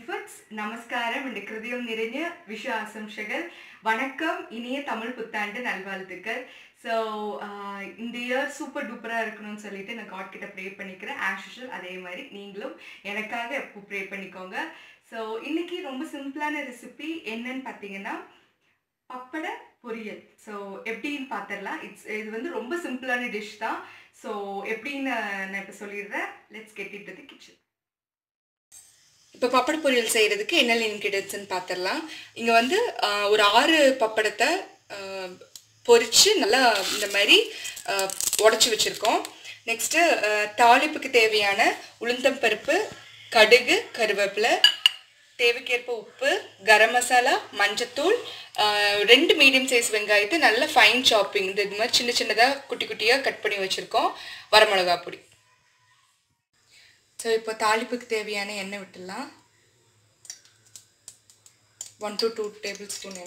Foods. Namaskaram and Krithiyam Niranya Visha Asamshagal. Vanakkam Iniya Tamil Puthandu Nalvalthukal. So in the year super duper irukonu sollite na God kitta pray panikiren as usual adhe mari neengalum enakaga eppo pray panikonga. So இன்னைக்கு ரொம்ப சிம்பிளான recipe என்னன்னு பாத்தீங்கன்னா Papada Poriyal. So எப்படின்னு பாத்தறலாம். இது வந்து ரொம்ப சிம்பிளான டிஷ் தான். So எப்படின்னு நான் இப்ப சொல்லிடுறேன். Let's get into the kitchen. இப்போ பப்பட பொரியல் செய்யறதுக்கு என்னென்ன இன்கிரிடியன்ட்ஸ் ன்னு பாத்தறலாம். இங்க வந்து ஒரு 6 பப்படத்தை பொரிச்சு நல்லா இந்த மாதிரி உடைச்சு வச்சிருக்கோம். நெக்ஸ்ட் தாளிப்புக்கு தேவையான உளுந்தம் பருப்பு, கடுகு, கறிவேப்பிலை, தேவைக்கேற்ப உப்பு, கரம் மசாலா, மஞ்சத்தூள், 2 மீடியம் சைஸ் வெங்காயத்தை நல்ல ஃபைன் சாப்பிங் இந்த மாதிரி சின்ன சின்னதா குட்டி குட்டியா கட் பண்ணி வச்சிருக்கோம். வரமிளகாய் பொடி. So இப்போ தாளிப்புக்கு தேவையான எண்ணெய் விட்டுடலாம். 1 to 2 tablespoon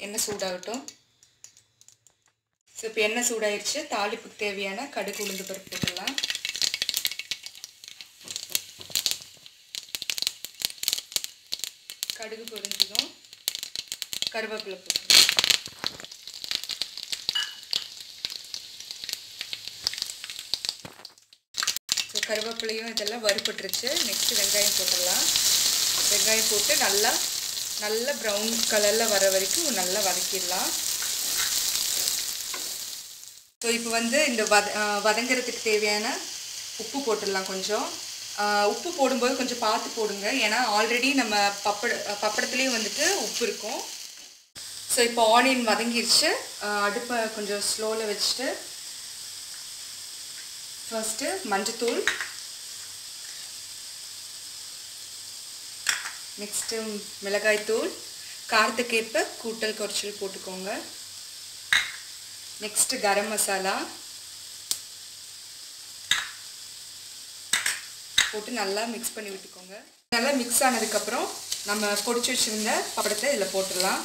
எண்ணெய் சூடாகட்டும். ஸோ இப்போ எண்ணெய் சூடாயிருச்சு. தாளிப்புக்கு தேவையான கடுகு உளுந்து பருப்பு போட்டுடலாம். கடுகு பொரிஞ்சதும் கருவேப்பிலை போட்டுடலாம். கருவேப்பிலையும் இதெல்லாம் வறுபட்டுருச்சு. நெக்ஸ்ட் வெங்காயம் போட்டுடலாம். வெங்காயம் போட்டு நல்லா ப்ரௌன் கலரில் வர வரைக்கும் நல்லா வதக்கிடலாம். ஸோ இப்போ வந்து இந்த வதங்கிறதுக்கு தேவையான உப்பு போட்டுடலாம். கொஞ்சம் உப்பு போடும்போது கொஞ்சம் பார்த்து போடுங்க, ஏன்னா ஆல்ரெடி நம்ம பப்படத்துலேயும் வந்துட்டு உப்பு இருக்கும். ஸோ இப்போ ஆனியன் வதங்கிருச்சு. அடுப்பை கொஞ்சம் ஸ்லோவில் வச்சுட்டு ஃபர்ஸ்ட்டு மஞ்சத்தூள், நெக்ஸ்ட்டு மிளகாய்த்தூள், காரத்துக்கேற்ப கூட்டல் குறைச்சல் போட்டுக்கோங்க. நெக்ஸ்ட்டு கரம் மசாலா போட்டு நல்லா மிக்ஸ் பண்ணி விட்டுக்கோங்க. நல்லா மிக்ஸ் ஆனதுக்கப்புறம் நம்ம பொடிச்சு வச்சுருந்த பப்படத்தை இதில் போட்டுடலாம்.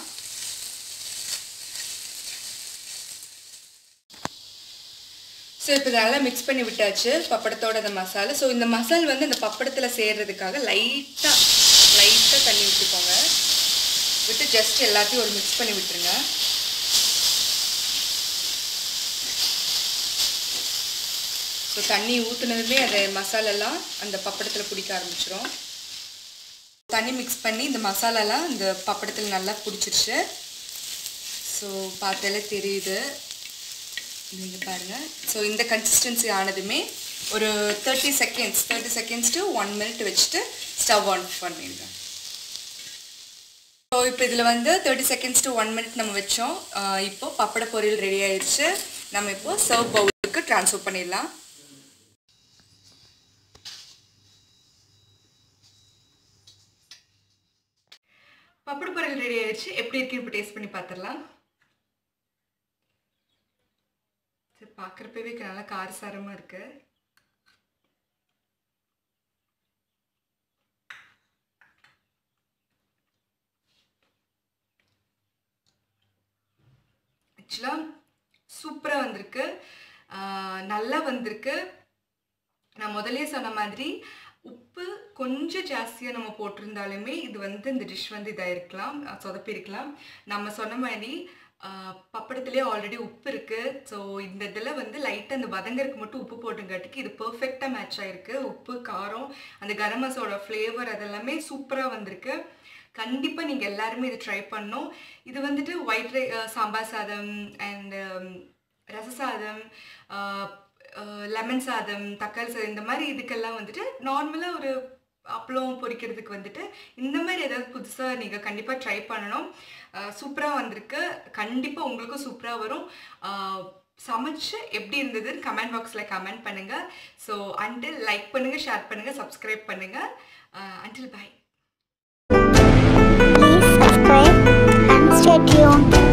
ஸோ இப்போ நல்லா மிக்ஸ் பண்ணி விட்டாச்சு பப்படத்தோட அந்த மசாலா. ஸோ இந்த மசால் வந்து அந்த பப்படத்தில் சேர்றதுக்காக லைட்டாக தண்ணி விட்டுக்கோங்க. விட்டு ஜஸ்ட் எல்லாத்தையும் ஒரு மிக்ஸ் பண்ணி விட்டுருங்க. ஸோ தண்ணி ஊற்றுனதுமே அந்த மசாலெல்லாம் அந்த பப்படத்தில் பிடிக்க ஆரம்பிச்சிடும். தண்ணி மிக்ஸ் பண்ணி இந்த மசாலாலாம் இந்த பப்படத்தில் நல்லா பிடிச்சிருச்சு. ஸோ பார்த்தாலே தெரியுது, நீங்கள் பாருங்கள். ஸோ இந்த கன்சிஸ்டன்சி ஆனதுமே ஒரு 30 செகண்ட்ஸ் to 1 minute வச்சுட்டு ஸ்டவ் ஆன் பண்ணிடுங்க. ஸோ இப்போ இதில் வந்து 30 seconds to 1 minute நம்ம வச்சோம். இப்போ பப்பட பொரியல் ரெடி ஆயிடுச்சு. நம்ம இப்போ சர்வ் பவுலுக்கு ட்ரான்ஸ்ஃபர் பண்ணிடலாம். பப்பட பொரியல் ரெடி ஆயிடுச்சு. எப்படி இருக்கு இப்போ டேஸ்ட் பண்ணி பார்த்துடலாம். பார்க்குறப்பவே நல்லா காரசாரமாக இருக்கு. ஆக்சுவலாக சூப்பராக வந்திருக்கு, நல்லா வந்திருக்கு. நான் முதலே சொன்ன மாதிரி உப்பு கொஞ்சம் ஜாஸ்தியாக நம்ம போட்டிருந்தாலுமே இது வந்து இந்த டிஷ் வந்து இதாக இருக்கலாம், சொதப்பிருக்கலாம். நம்ம சொன்ன மாதிரி பப்படத்துலேயே ஆல்ரெடி உப்பு இருக்குது. ஸோ இந்த இதில் வந்து லைட்டாக அந்த வதங்கறதுக்கு மட்டும் உப்பு போட்டுங்காட்டிக்கு இது பர்ஃபெக்டாக மேட்ச் ஆகிருக்கு. உப்பு, காரம், அந்த கரம் மசாலோட ஃப்ளேவர் அதெல்லாமே சூப்பராக வந்திருக்கு. கண்டிப்பாக நீங்கள் எல்லாருமே இது ட்ரை பண்ணணும். இது வந்துட்டு ஒயிட் சாம்பார் சாதம் அண்ட் ரச சாதம், லெமன் சாதம், தக்காளி சாதம், இந்த மாதிரி இதுக்கெல்லாம் வந்துட்டு நார்மலாக ஒரு அப்பளம் பொரிக்கிறதுக்கு வந்துட்டு இந்த மாதிரி ஏதாவது புதுசாக நீங்கள் கண்டிப்பாக ட்ரை பண்ணணும். சூப்பராக வந்திருக்கு. கண்டிப்பாக உங்களுக்கும் சூப்பராக வரும். சமைச்சு எப்படி இருந்ததுன்னு கமெண்ட் பாக்ஸில் கமெண்ட் பண்ணுங்கள். ஸோ அன்டில் லைக் பண்ணுங்கள், ஷேர் பண்ணுங்கள், சப்ஸ்கிரைப் பண்ணுங்கள். Until by. Please subscribe and stay tuned.